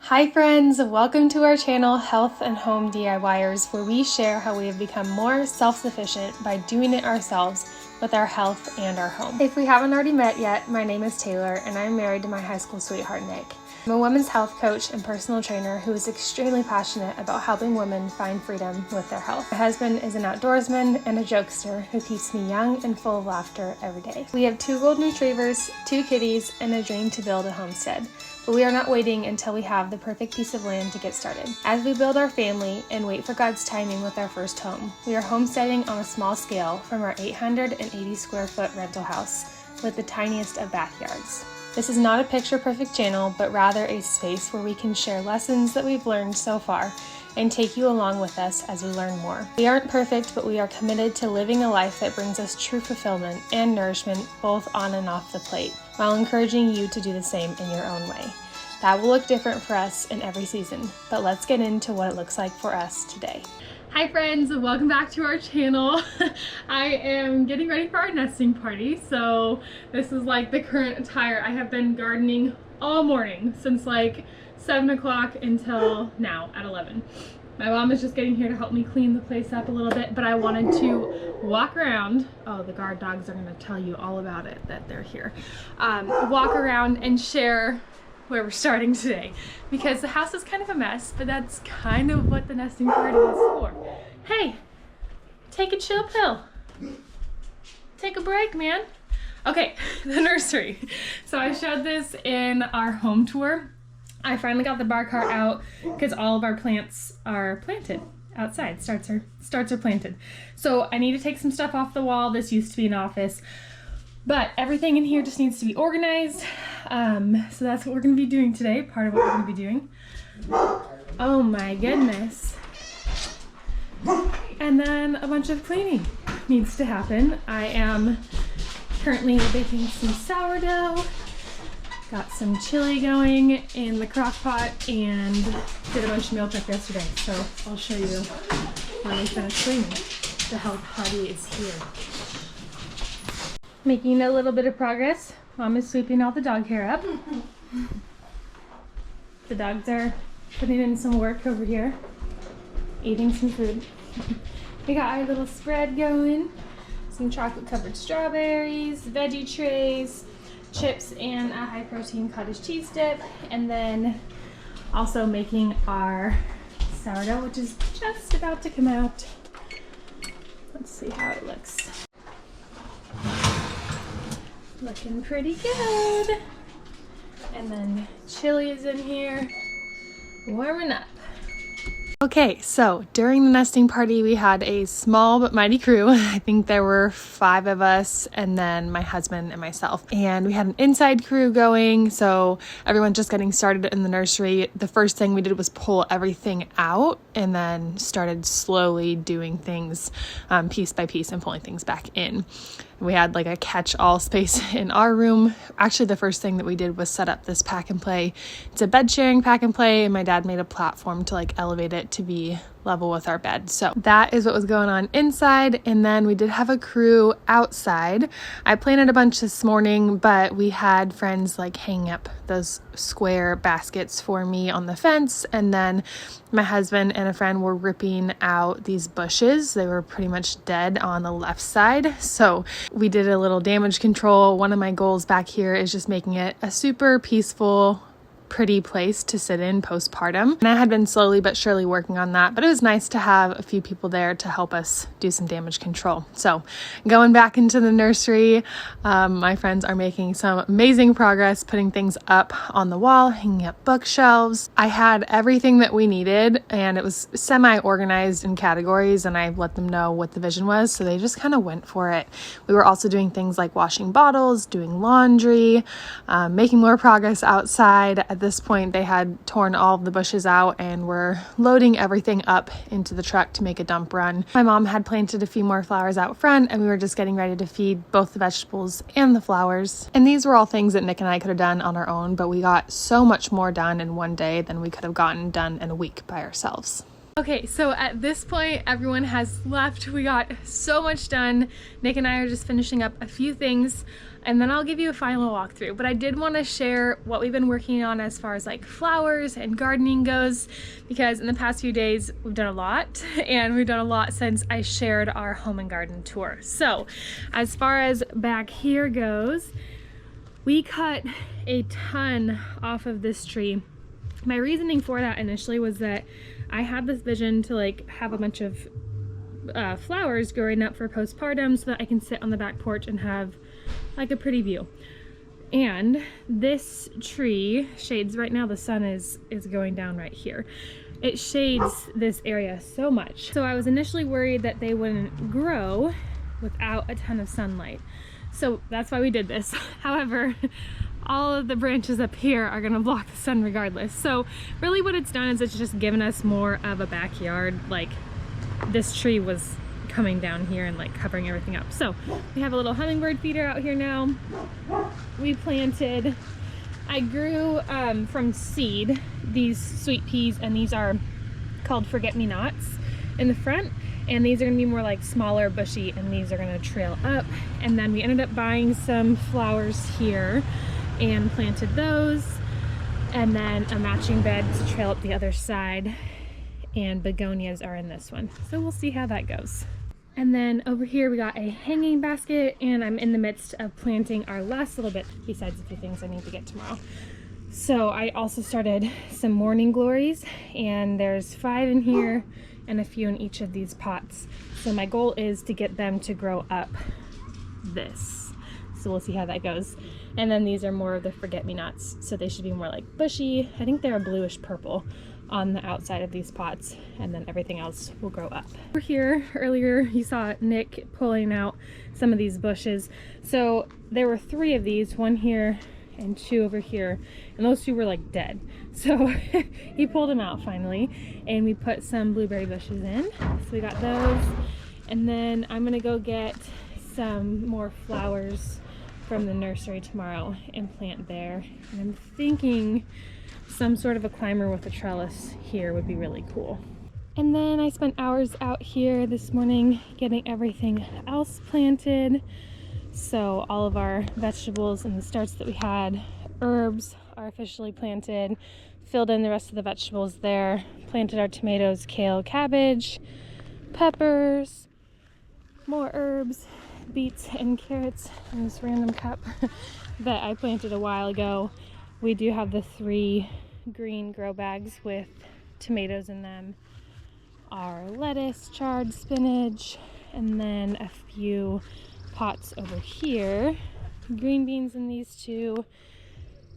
Hi friends, welcome to our channel Health and Home DIYers, where we share how we have become more self-sufficient by doing it ourselves with our health and our home. If we haven't already met yet, my name is Taylor and I'm married to my high school sweetheart Nick. I'm a women's health coach and personal trainer who is extremely passionate about helping women find freedom with their health. My husband is an outdoorsman and a jokester who keeps me young and full of laughter every day. We have 2 golden retrievers, 2 kitties, and a dream to build a homestead. But we are not waiting until we have the perfect piece of land to get started. As we build our family and wait for God's timing with our first home, we are homesteading on a small scale from our 880 square foot rental house with the tiniest of backyards. This is not a picture-perfect channel, but rather a space where we can share lessons that we've learned so far and take you along with us as we learn more. We aren't perfect, but we are committed to living a life that brings us true fulfillment and nourishment both on and off the plate, while encouraging you to do the same in your own way. That will look different for us in every season, but let's get into what it looks like for us today. Hi friends, welcome back to our channel. I am getting ready for our nesting party, so this is like the current attire. I have been gardening all morning since like 7 o'clock until now at 11. My mom is just getting here to help me clean the place up a little bit, but I wanted to walk around. Oh, the guard dogs are gonna tell you all about it, that they're here. Walk around and share where we're starting today, because the house is kind of a mess, but that's kind of what the nesting party is for. Hey, take a chill pill. Take a break, man. Okay, the nursery. So I showed this in our home tour. I finally got the bar cart out because all of our plants are planted outside. Starts are planted. So I need to take some stuff off the wall. This used to be an office, but everything in here just needs to be organized. So that's what we're going to be doing today. Part of what we're going to be doing. Oh my goodness. And then a bunch of cleaning needs to happen. I am currently baking some sourdough. Got some chili going in the crock pot and did a bunch of meal prep yesterday. So I'll show you when we finish cleaning. The health party is here. Making a little bit of progress. Mom is sweeping all the dog hair up. The dogs are putting in some work over here, eating some food. We got our little spread going. Some chocolate covered strawberries, veggie trays, chips, and a high protein cottage cheese dip. And then also making our sourdough, which is just about to come out. Let's see how it looks. Looking pretty good. And then chili is in here, warming up. Okay, so during the nesting party, we had a small but mighty crew. I think there were 5 of us and then my husband and myself. And we had an inside crew going, so everyone's just getting started in the nursery. The first thing we did was pull everything out and then started slowly doing things piece by piece and pulling things back in. We had like a catch-all space in our room. Actually, the first thing that we did was set up this pack and play. It's a bed sharing pack and play, and my dad made a platform to like elevate it to be level with our bed. So that is what was going on inside. And then we did have a crew outside. I planted a bunch this morning, but we had friends like hanging up those square baskets for me on the fence. And then my husband and a friend were ripping out these bushes. They were pretty much dead on the left side. So we did a little damage control. One of my goals back here is just making it a super peaceful, pretty place to sit in postpartum. And I had been slowly but surely working on that, but it was nice to have a few people there to help us do some damage control. So going back into the nursery, my friends are making some amazing progress, putting things up on the wall, hanging up bookshelves. I had everything that we needed and it was semi-organized in categories, and I let them know what the vision was, so they just kind of went for it. We were also doing things like washing bottles, doing laundry, making more progress outside. At this point, they had torn all of the bushes out and were loading everything up into the truck to make a dump run. My mom had planted a few more flowers out front, and we were just getting ready to feed both the vegetables and the flowers. And these were all things that Nick and I could have done on our own, but we got so much more done in one day than we could have gotten done in a week by ourselves. Okay, so at this point, everyone has left. We got so much done. Nick and I are just finishing up a few things, and then I'll give you a final walkthrough. But I did want to share what we've been working on as far as like flowers and gardening goes, because in the past few days, we've done a lot, and we've done a lot since I shared our home and garden tour. So as far as back here goes, we cut a ton off of this tree. My reasoning for that initially was that I had this vision to like have a bunch of flowers growing up for postpartum so that I can sit on the back porch and have like a pretty view. And this tree shades, right now the sun is going down right here. It shades this area so much. So I was initially worried that they wouldn't grow without a ton of sunlight. So that's why we did this. However, all of the branches up here are gonna block the sun regardless. So really what it's done is it's just given us more of a backyard. Like this tree was coming down here and like covering everything up. So we have a little hummingbird feeder out here now. We planted, I grew from seed these sweet peas, and these are called forget-me-nots in the front. And these are gonna be more like smaller, bushy, and these are gonna trail up. And then we ended up buying some flowers here and planted those, and then a matching bed to trail up the other side, and begonias are in this one. So we'll see how that goes. And then over here we got a hanging basket, and I'm in the midst of planting our last little bit, besides a few things I need to get tomorrow. So I also started some morning glories, and there's 5 in here and a few in each of these pots. So my goal is to get them to grow up this. So we'll see how that goes. And then these are more of the forget-me-nots, so they should be more like bushy. I think they're a bluish purple on the outside of these pots, and then everything else will grow up. Over here, earlier you saw Nick pulling out some of these bushes. So there were 3 of these, 1 here and 2 over here, and those 2 were like dead. So he pulled them out finally, and we put some blueberry bushes in. So we got those, and then I'm gonna go get some more flowers from the nursery tomorrow and plant there. And I'm thinking some sort of a climber with a trellis here would be really cool. And then I spent hours out here this morning getting everything else planted. So all of our vegetables and the starts that we had, herbs are officially planted, filled in the rest of the vegetables there, planted our tomatoes, kale, cabbage, peppers, more herbs, beets and carrots in this random cup that I planted a while ago. We do have the 3 green grow bags with tomatoes in them, our lettuce, charred spinach, and then a few pots over here. Green beans in these 2,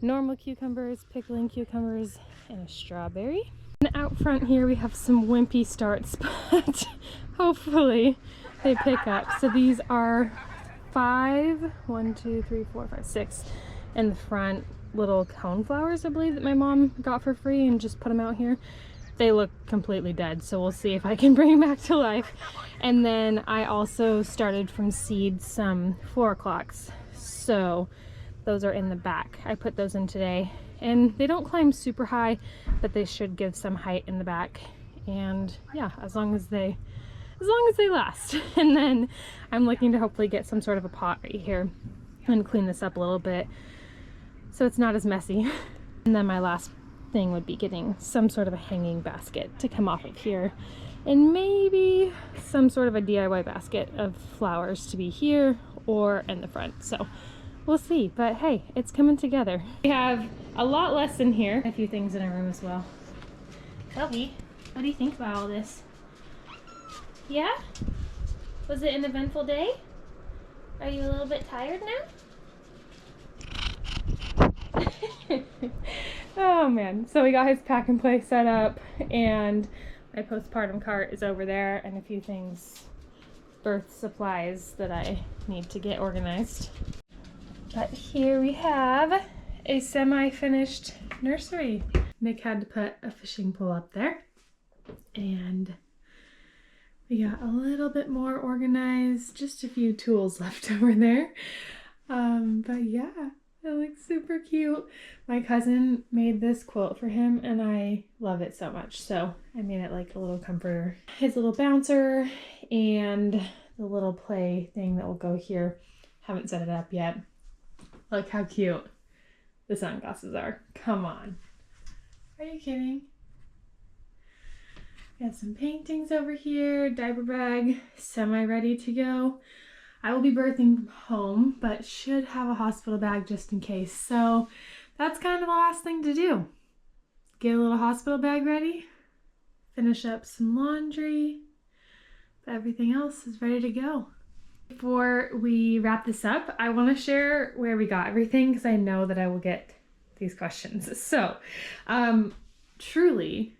normal cucumbers, pickling cucumbers, and a strawberry. And out front here we have some wimpy starts, but hopefully they pick up. So these are 5, 1, 2, 3, 4, 5, 6 in the front, little cone flowers I believe that my mom got for free and just put them out here. They look completely dead, so we'll see if I can bring them back to life. And then I also started from seed some 4 o'clocks, so those are in the back. I put those in today, and they don't climb super high, but they should give some height in the back. And yeah, as long as they last. And then I'm looking to hopefully get some sort of a pot right here and clean this up a little bit so it's not as messy. And then my last thing would be getting some sort of a hanging basket to come off of here, and maybe some sort of a DIY basket of flowers to be here or in the front. So we'll see, but hey, it's coming together. We have a lot less in here, a few things in our room as well. Shelby, what do you think about all this? Yeah? Was it an eventful day? Are you a little bit tired now? Oh man, so we got his pack and play set up, and my postpartum cart is over there, and a few things, birth supplies that I need to get organized. But here we have a semi-finished nursery. Nick had to put a fishing pole up there, and we got a little bit more organized, just a few tools left over there. But yeah, It looks super cute. My cousin made this quilt for him and I love it so much. So I made it like a little comforter. His little bouncer and the little play thing that will go here. Haven't set it up yet. Look how cute the sunglasses are. Come on. Are you kidding? Got some paintings over here, diaper bag, semi-ready to go. I will be birthing from home, but should have a hospital bag just in case. So that's kind of the last thing to do. Get a little hospital bag ready, finish up some laundry, but everything else is ready to go. Before we wrap this up, I want to share where we got everything because I know that I will get these questions. So, truly,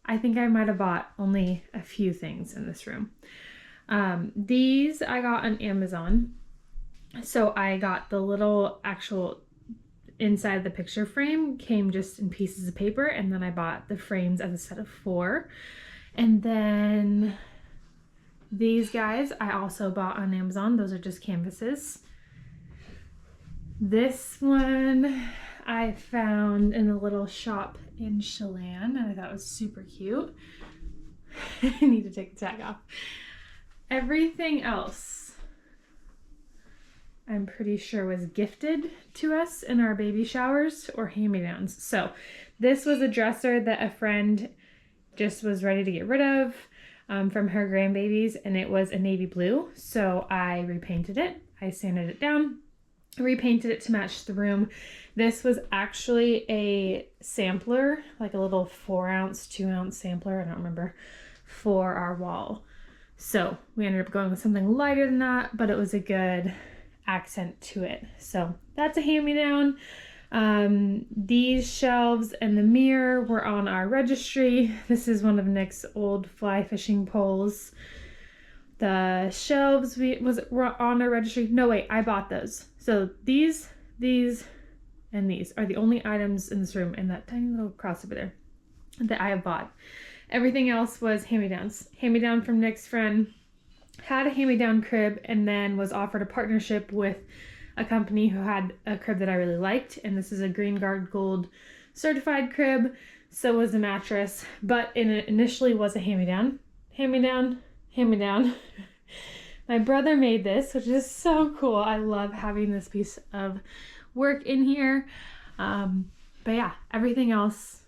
I think I might have bought only a few things in this room. These I got on Amazon. So I got the little actual inside the picture frame came just in pieces of paper, and then I bought the frames as a set of 4. And then these guys I also bought on Amazon. Those are just canvases. This one I found in a little shop in Chelan, and I thought it was super cute. I need to take the tag off. Everything else, I'm pretty sure, was gifted to us in our baby showers or hand-me-downs. So this was a dresser that a friend just was ready to get rid of from her grandbabies, and it was a navy blue. So I repainted it. I sanded it down, repainted it to match the room. This was actually a sampler, like a little 4-ounce, 2-ounce sampler, I don't remember, for our wall. So we ended up going with something lighter than that, but it was a good accent to it. So that's a hand-me-down. These shelves and the mirror were on our registry. This is one of Nick's old fly fishing poles. The shelves were on our registry. No, wait, I bought those. So these, and these are the only items in this room, and that tiny little cross over there that I have bought. Everything else was hand-me-downs. Hand-me-down from Nick's friend, had a hand-me-down crib, and then was offered a partnership with a company who had a crib that I really liked, and this is a Green Guard Gold certified crib. So was the mattress, but it initially was a hand-me-down. Hand-me-down, hand-me-down. My brother made this, which is so cool. I love having this piece of work in here. But yeah, everything else,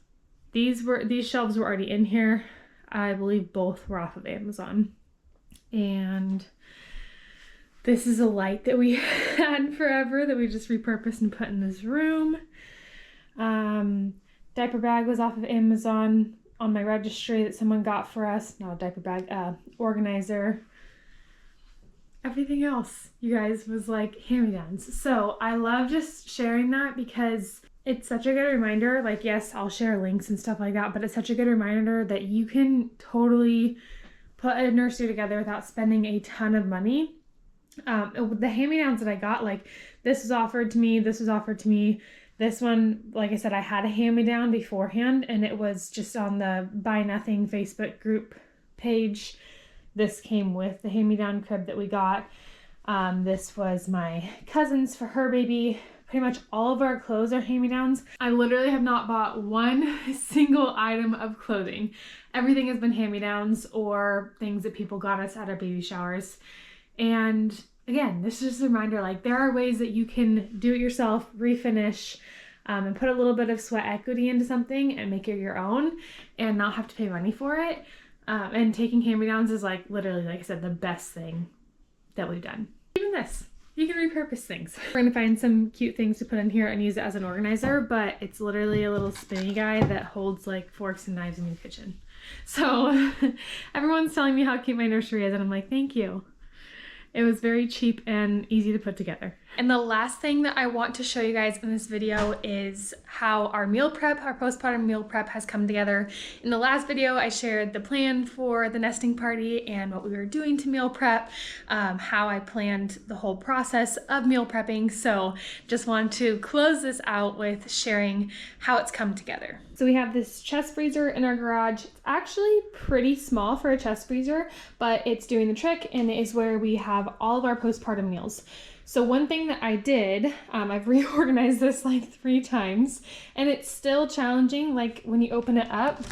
these shelves were already in here. I believe both were off of Amazon. And this is a light that we had forever that we just repurposed and put in this room. Diaper bag was off of Amazon on my registry that someone got for us. Not a diaper bag, organizer. Everything else, you guys, was like hand-me-downs. So I love just sharing that because it's such a good reminder. Like, yes, I'll share links and stuff like that, but it's such a good reminder that you can totally put a nursery together without spending a ton of money. The hand-me-downs that I got, like, this was offered to me, this was offered to me. This one, like I said, I had a hand-me-down beforehand, and it was just on the Buy Nothing Facebook group page. This came with the hand-me-down crib that we got. This was my cousin's for her baby. Pretty much all of our clothes are hand-me-downs. I literally have not bought one single item of clothing. Everything has been hand-me-downs or things that people got us at our baby showers. And again, this is just a reminder, like, there are ways that you can do it yourself, refinish, and put a little bit of sweat equity into something and make it your own and not have to pay money for it. And taking hand-me-downs is, like, literally, like I said, the best thing that we've done. Even this, you can repurpose things. We're gonna find some cute things to put in here and use it as an organizer, but it's literally a little spinny guy that holds like forks and knives in your kitchen. So everyone's telling me how cute my nursery is, and I'm like, thank you. It was very cheap and easy to put together. And the last thing that I want to show you guys in this video is how our meal prep, our postpartum meal prep, has come together. In the last video, I shared the plan for the nesting party and what we were doing to meal prep, how I planned the whole process of meal prepping. So just want to close this out with sharing how it's come together. So we have this chest freezer in our garage. It's actually pretty small for a chest freezer, but it's doing the trick, and it is where we have all of our postpartum meals. So one thing that I did, I've reorganized this like 3 times, and it's still challenging. Like when you open it up,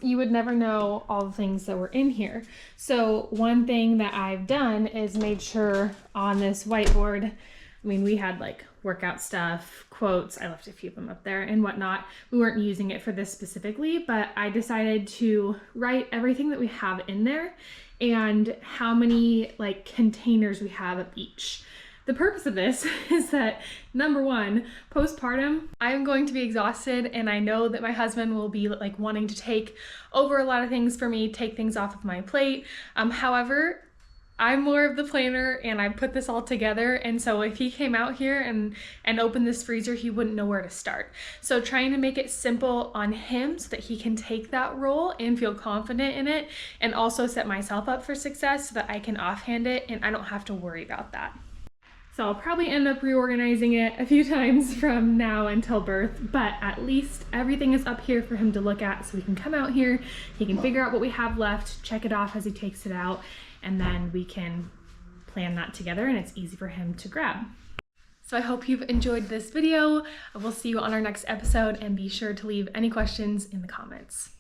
you would never know all the things that were in here. So one thing that I've done is made sure on this whiteboard, I mean, we had like workout stuff, quotes, I left a few of them up there and whatnot. We weren't using it for this specifically, but I decided to write everything that we have in there and how many like containers we have of each. The purpose of this is that, number one, postpartum, I'm going to be exhausted, and I know that my husband will be like wanting to take over a lot of things for me, take things off of my plate. However, I'm more of the planner, and I put this all together, and so if he came out here and opened this freezer, he wouldn't know where to start. So trying to make it simple on him so that he can take that role and feel confident in it, and also set myself up for success so that I can offhand it and I don't have to worry about that. So I'll probably end up reorganizing it a few times from now until birth, but at least everything is up here for him to look at, so he can come out here, he can figure out what we have left, check it off as he takes it out, and then we can plan that together, and it's easy for him to grab. So I hope you've enjoyed this video. We'll see you on our next episode, and be sure to leave any questions in the comments.